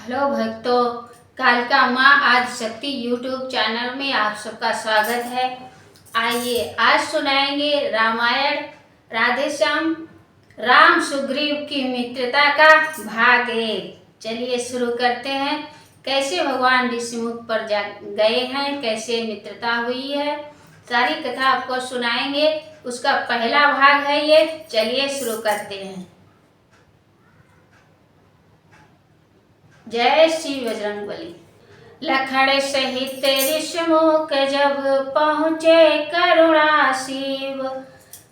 Hello भक्तों, कालिका माँ Adishakti YouTube channel में आप सबका स्वागत है। आइए आज सुनाएंगे रामायण राधे श्याम राम सुग्रीव की मित्रता का भाग 1। चलिए शुरू करते हैं। कैसे भगवान ऋषिमुख पर गए हैं, कैसे मित्रता हुई है, सारी कथा आपको सुनाएंगे। उसका पहला भाग है ये। चलिए शुरू करते हैं। जय श्री बजरंगबली। लखन सहित ऋषिमुख जब पहुँचे करुणा शिव,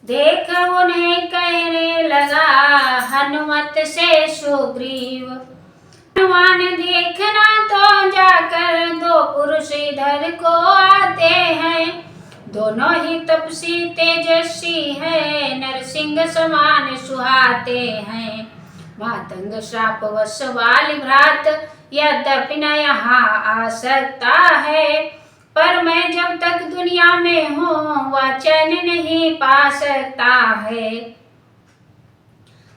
देख उन्हें कहने लगा हनुमत से सुग्रीव। हनुमान देखना तो जाकर दो पुरुष इधर को आते हैं, दोनों ही तपसी तेजस्वी है, नरसिंह समान सुहाते हैं। मातंग श्राप वश वाली भ्रात यद्यपि न यहाँ आ सकता है, पर मैं जब तक दुनिया में हूँ वह चैन नहीं पा सकता है।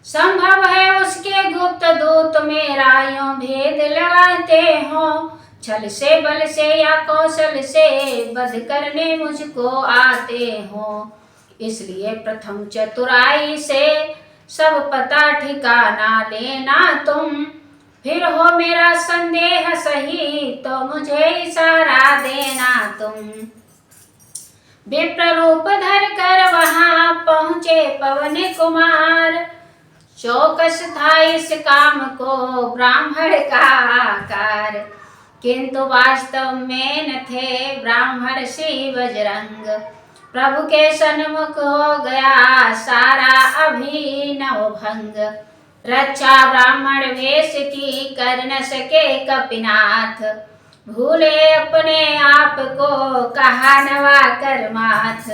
संभव है उसके गुप्त दूत मेरा यूं भेद लगाते हो, छल से बल से या कौशल से वध करने मुझको आते हो। इसलिए प्रथम चतुराई से सब पता ठिकाना लेना तुम, फिर हो मेरा संदेह सही तो मुझे इशारा देना तुम। विप्र रूप धर कर वहां पहुँचे पवन कुमार, चौकस था इस काम को ब्राह्मण का आकार, किंतु वास्तव में न थे ब्राह्मण श्री बजरंग। प्रभु के सन्मुख हो गया सारा अभिनव भंग, रक्षा ब्राह्मण वेश की कर न सके कपिनाथ, भूले अपने आप को कहा नवा कर माथ।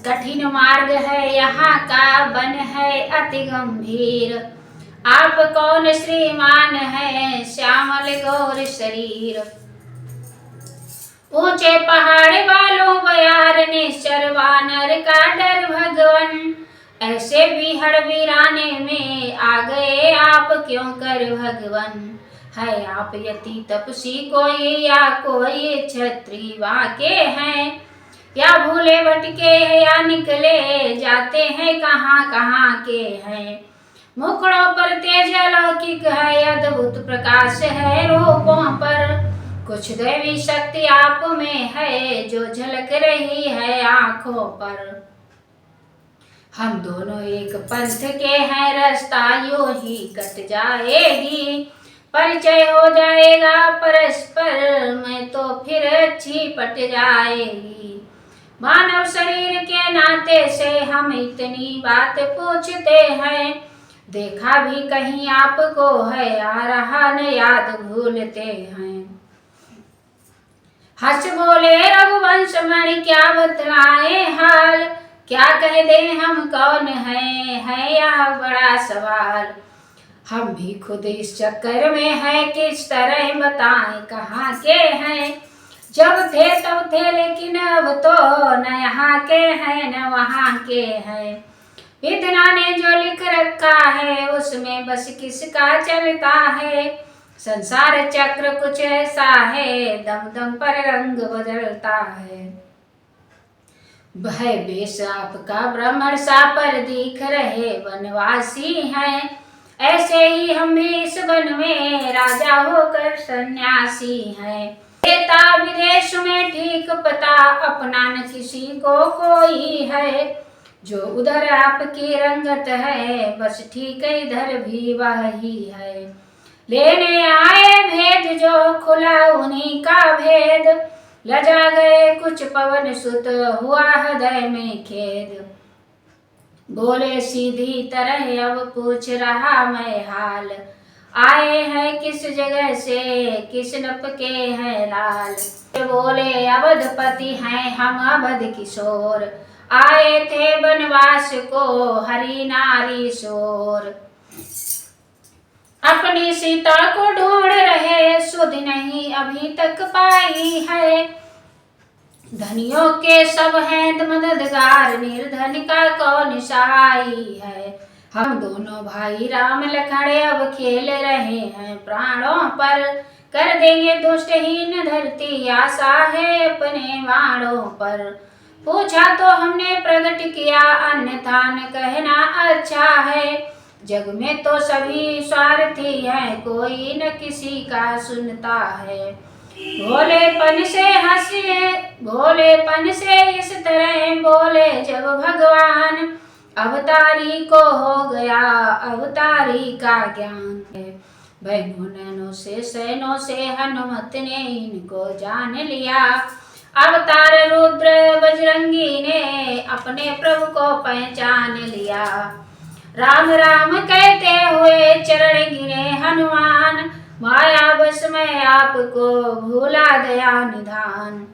कठिन मार्ग है यहाँ का बन है अति गंभीर, आप कौन श्रीमान है श्यामल गौर शरीर। ऊंचे पहाड़ वालों बयार निश्चर वानर का डर भगवन, ऐसे विहड़ वीराने में आ गए आप क्यों कर भगवन। है आप यति तपसी कोई या कोई क्षत्रिय वाके हैं, या भूले भटके या निकले जाते हैं कहाँ कहाँ के हैं। मुखड़ों पर तेज अलौकिक है, अद्भुत प्रकाश है रूपों पर, कुछ दैवी शक्ति आप में है जो झलक रही है आंखों पर। हम दोनों एक पंथ के हैं, रास्ता यूं ही कट जाएगी, परिचय हो जाएगा परस्पर में तो फिर अच्छी पट जाएगी। मानव शरीर के नाते से हम इतनी बात पूछते हैं, देखा भी कहीं आपको है आ रहा न याद भूलते हैं। हंस बोले रघुवंश मणि क्या बतलाए हाल, क्या कह दे हम कौन है यह बड़ा सवाल। हम भी खुद इस चक्कर में है, किस तरह बताएं कहाँ के हैं। जब थे तब थे लेकिन अब तो न यहाँ के हैं न वहाँ के हैं। विधाना ने जो लिख रखा है उसमें बस किसका चलता है, संसार चक्र कुछ ऐसा है दम दम पर रंग बदलता है। भय बेश आपका ब्राह्मण सा पर दिख रहे वनवासी हैं, ऐसे ही हम भी इस वन में राजा होकर सन्यासी हैं। देता विदेश में ठीक पता अपना न किसी को कोई है, जो उधर आपकी रंगत है बस ठीक इधर भी वही है। लेने आए भेद जो खुला उन्हीं का भेद, लजा गए कुछ पवन सुत हुआ हृदय में खेद। बोले सीधी तरह अब पूछ रहा मैं हाल, आए हैं किस जगह से किस नप के हैं लाल। बोले अवधपति हैं हम अवध किशोर, आए थे वनवास को हरि नारी शोर। अपनी सीता को ढूंढ रहे सुध नहीं अभी तक पाई है, धनियों के सब हैं मददगार निर्धन का कौन सहाय है। हम दोनों भाई राम लखन अब खेल रहे हैं प्राणों पर, कर देंगे दुष्टहीन धरती आशा है अपने वाणों पर। पूछा तो हमने प्रकट किया अन्यथा न कहना अच्छा है, जग में तो सभी स्वार्थी हैं कोई न किसी का सुनता है। भोलेपन से इस तरह बोले जब भगवान, अवतारी को हो गया अवतारी का ज्ञान है। बहनों नैनों से सैनों से हनुमत ने इनको जान लिया, अवतार रुद्र बजरंगी ने अपने प्रभु को पहचान लिया। राम राम कहते हुए चरण गिरे हनुमान, माया बस में आपको भूला दया निधान।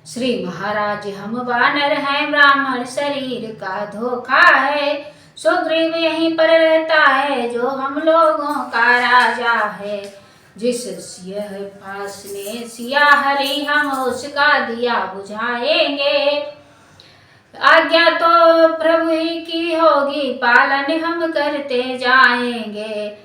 श्री महाराज हम वानर हैं ब्राह्मण शरीर का धोखा है, सुग्रीव यहीं पर रहता है जो हम लोगों का राजा है। जिस सिंह पास ने सिया हरी हम उसका दिया बुझाएंगे, आज्ञा तो प्रभु ही की होगी पालन हम करते जाएंगे।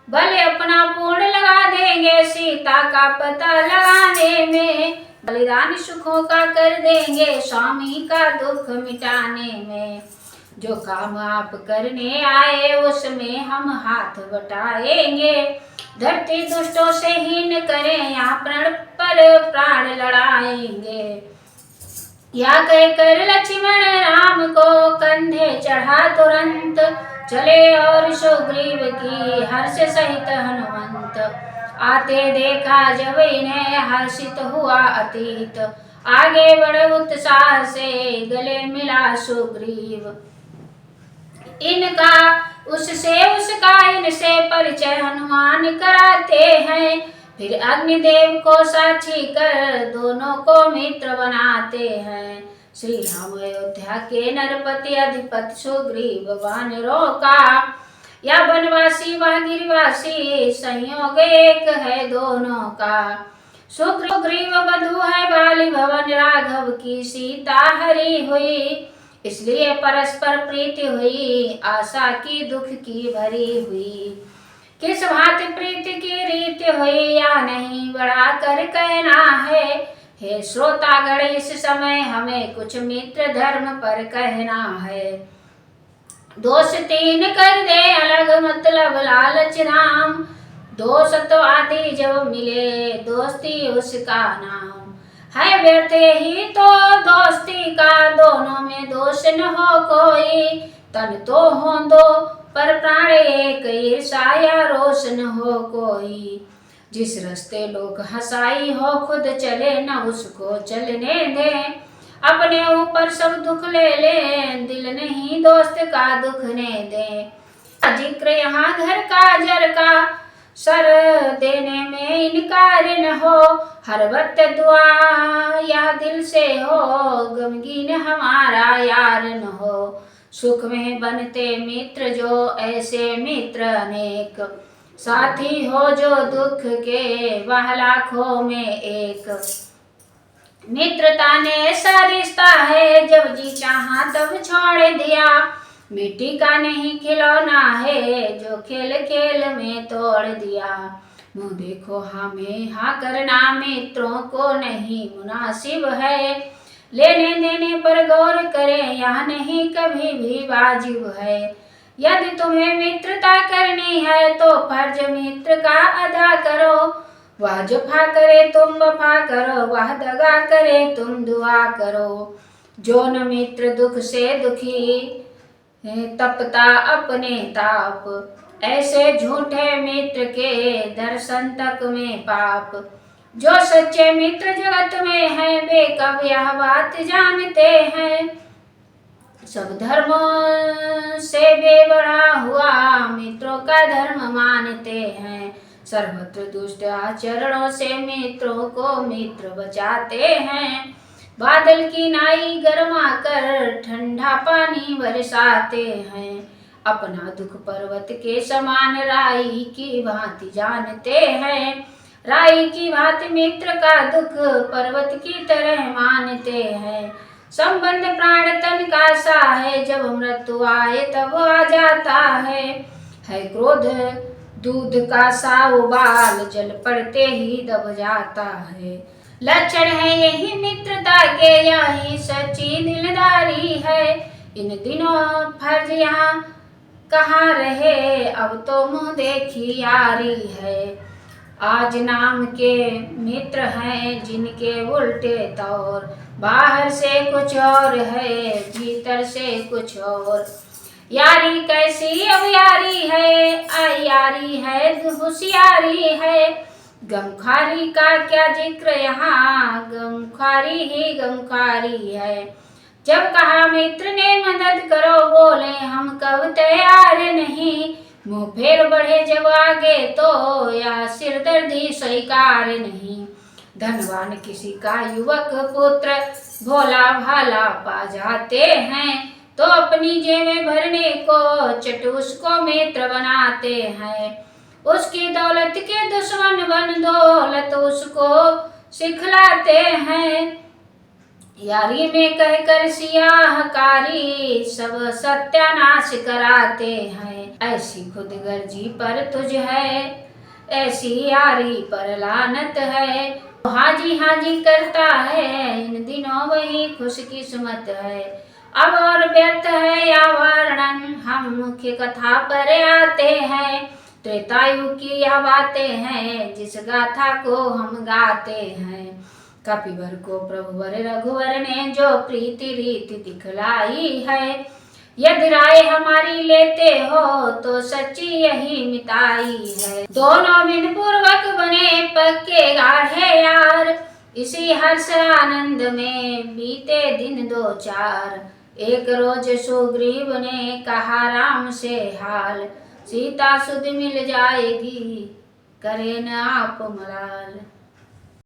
भले अपना पूर्ण लगा देंगे सीता का पता लगाने में, बलिदान सुखों का कर देंगे स्वामी का दुख मिटाने में। जो काम आप करने आए उसमें हम हाथ बटाएंगे, धरती दुष्टों से हीन करें या प्रण पर प्राण लड़ाएंगे। या कहकर लक्ष्मण राम को कंधे चढ़ा तुरंत, चले और सुग्रीव की हर्ष सहित हनुमंत। आते देखा जब इन्हें हर्षित हुआ अतीत, आगे बढ़े उत्साह से गले मिला सुग्रीव। इनका उससे उसका इनसे परिचय हनुमान कराते हैं, फिर अग्निदेव को साक्षी कर दोनों को मित्र बनाते हैं। श्री राम अयोध्या के नरपति अधिपति सुग्रीव वानरों का, या वनवासी वह गिरिवासी संयोग एक है दोनों का। सुग्रीव बधू है बाली भवन राघव की सीता हरी हुई, इसलिए परस्पर प्रीति हुई आशा की दुख की भरी हुई। किस भांति प्रीति की रीति हुई या नहीं बढ़ा कर कहना है, हे श्रोतागण इस समय हमें कुछ मित्र धर्म पर कहना है। दोष तीन कर दे अलग मतलब लालच राम, दोष तो आदि जब मिले दोस्ती उसका नाम। है व्यर्थ ही तो दोस्ती का दोनों में दोष न हो कोई, तन तो हो दो पर प्राण एक ईर्षा या रोष न हो कोई। जिस रास्ते लोग हंसाई हो खुद चले न उसको चलने दे, अपने ऊपर सब दुख ले ले दिल नहीं दोस्त का दुखने दे। जिक्र यहाँ घर का जर का सर देने में इनकार न हो, हर वक्त दुआ यह दिल से हो गमगीन हमारा यार न हो। सुख में बनते मित्र जो ऐसे मित्र अनेक, साथी हो जो दुख के वह लाखों में एक। मित्रता ने ऐसा रिश्ता है जब जी चाहा तब छोड़ दिया, मिट्टी का नहीं खिलौना है जो खेल खेल में तोड़ दिया। मुँह देखो हमें हाँ करना मित्रों को नहीं मुनासिब है, लेने देने पर गौर करें यह नहीं कभी भी वाजिब है। यदि तुम्हें मित्रता करनी है तो फर्ज मित्र का अदा करो, वह जफा करे तुम वफा करो, वह दगा करे तुम दुआ करो। जो न मित्र दुख से दुखी तपता अपने ताप, ऐसे झूठे मित्र के दर्शन तक में पाप। जो सच्चे मित्र जगत में है वे कब यह बात जानते हैं, सब धर्मों से बेबड़ा हुआ मित्रों का धर्म मानते हैं। सर्वत्र दुष्ट आचरणों से मित्रों को मित्र बचाते हैं, बादल की नाई गरमा कर ठंडा पानी बरसाते हैं। अपना दुख पर्वत के समान राई की भांति जानते हैं, राई की भांति मित्र का दुख पर्वत की तरह मानते हैं। संबंध प्राण तन का सा है, जब मृत्यु आए तब आ जाता है क्रोध दूध का सा उबाल, जल पड़ते ही दब जाता है। लक्षण है यही मित्रता के, यही सच्ची दिलदारी है। इन दिनों फर्ज यहाँ कहाँ रहे, अब तो मुँह देखी यारी है। आज नाम के मित्र हैं जिनके उल्टे तौर, बाहर से कुछ और है भीतर से कुछ और। यारी कैसी अब यारी है, यारी है होशियारी है। गमखारी का क्या जिक्र यहाँ, गमखारी ही गमखारी है। जब कहा मित्र ने मदद करो, बोले हम कब तैयार नहीं। मुँह फेर बढ़े जब आगे तो, या सिरदर्दी स्वीकार नहीं। धनवान किसी का युवक पुत्र भोला भाला पा जाते हैं, तो अपनी जेबें भरने को चट उसको मित्र बनाते हैं। उसकी दौलत के दुश्मन बन दौलत उसको सिखलाते हैं। यारी में कहकर सियाहकारी सब सत्यानाश कराते हैं। ऐसी खुदगर्जी पर तुझ है, ऐसी यारी पर लानत है। हाजी हाजी करता है इन दिनों वही खुशकिस्मत है। अब और व्यर्थ है या वर्णन, हम मुख्य कथा पर आते हैं। त्रेतायुग की यह बातें हैं, जिस गाथा को हम गाते हैं। कपिवर को प्रभुवर रघुवर ने जो प्रीति रीति दिखलाई है। यदि राय हमारी लेते हो तो सच्ची यही मिताई है। दोनों बिन पूर्वक बने पक्के गाढ़े यार, इसी हर्ष आनंद में बीते दिन दो चार। एक रोज सुग्रीव ने कहा राम से हाल, सीता सुध मिल जाएगी करे न आप मलाल।